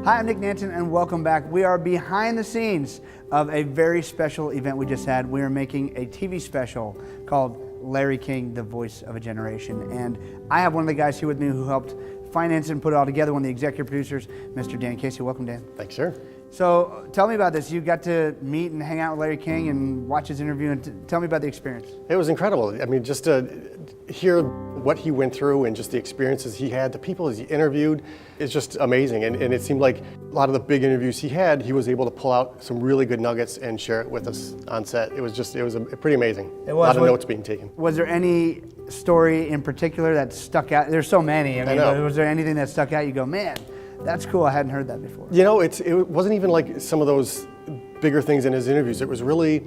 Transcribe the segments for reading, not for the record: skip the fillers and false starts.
Hi, I'm Nick Nanton and welcome back. We are behind the scenes of a very special event we just had. We are making a TV special called Larry King, the Voice of a Generation. And I have one of the guys here with me who helped finance and put it all together, one of the executive producers, Mr. Dan Casey. Welcome, Dan. Thanks, sir. So tell me about this. You got to meet and hang out with Larry King and watch his interview, and tell me about the experience. It was incredible. I mean, just to hear what he went through and just the experiences he had, the people he interviewed, is just amazing. And it seemed like a lot of the big interviews he had, he was able to pull out some really good nuggets and share it with us on set. It was pretty amazing. A lot of notes being taken. Was there any story in particular that stuck out? There's so many. I mean, was there anything that stuck out? You go, man, that's cool. I hadn't heard that before. You know, it wasn't even like some of those bigger things in his interviews. It was really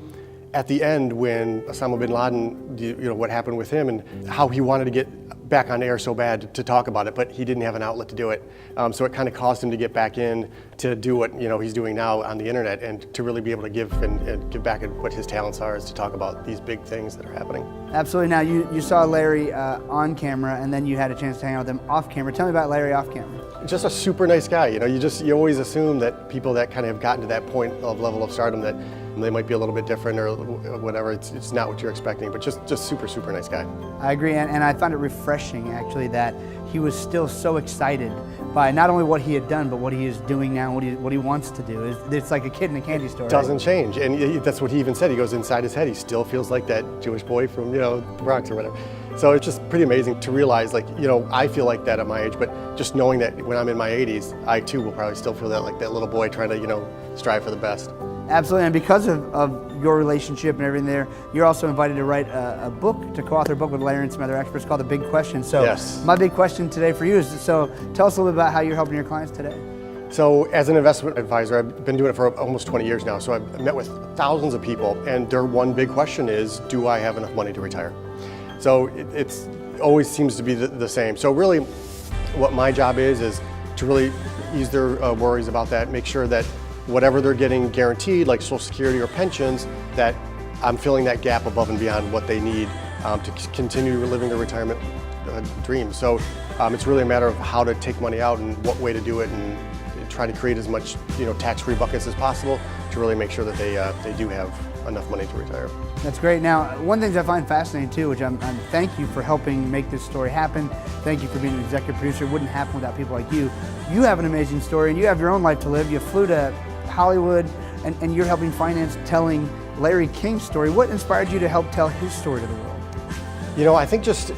at the end when Osama bin Laden, you know, what happened with him and how he wanted to get back on air so bad to talk about it, but he didn't have an outlet to do it. So it kind of caused him to get back in to do what he's doing now on the internet, and to really be able to give and give back at what his talents are, is to talk about these big things that are happening. Absolutely. Now you saw Larry on camera, and then you had a chance to hang out with him off camera. Tell me about Larry off camera. Just a super nice guy. You always assume that people that kind of have gotten to that point of level of stardom, that they might be a little bit different or whatever. It's not what you're expecting, but just super, super nice guy. I agree, and I found it refreshing actually that he was still so excited by not only what he had done, but what he is doing now, what he wants to do. It's like a kid in a candy store. It doesn't change, and that's what he even said. He goes, inside his head, he still feels like that Jewish boy from the Bronx or whatever. So it's just pretty amazing to realize, like, I feel like that at my age, but just knowing that when I'm in my 80s, I too will probably still feel that, like that little boy trying to, strive for the best. Absolutely, and because of your relationship and everything there, you're also invited to write a book, to co-author a book with Larry and some other experts called The Big Question. So yes. My big question today for you is, so tell us a little bit about how you're helping your clients today. So as an investment advisor, I've been doing it for almost 20 years now, so I've met with thousands of people, and their one big question is, do I have enough money to retire? So it's always seems to be the same. So really, what my job is to really ease their worries about that, make sure that whatever they're getting guaranteed, like Social Security or pensions, that I'm filling that gap above and beyond what they need to continue living their retirement dreams. So it's really a matter of how to take money out and what way to do it, and try to create as much tax-free buckets as possible to really make sure that they do have enough money to retire. That's great. Now, one of the things I find fascinating too, which I'm thank you for helping make this story happen. Thank you for being an executive producer. It wouldn't happen without people like you. You have an amazing story, and you have your own life to live. You flew to Hollywood, and you're helping finance telling Larry King's story. What inspired you to help tell his story to the world? I think just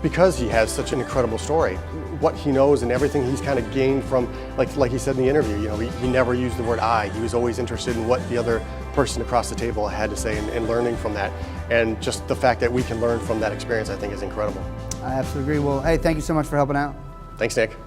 because he has such an incredible story, what he knows and everything he's kind of gained from, like he said in the interview, he never used the word I. He was always interested in what the other person across the table had to say, and learning from that. And just the fact that we can learn from that experience, I think, is incredible. I absolutely agree. Well, hey, thank you so much for helping out. Thanks, Nick.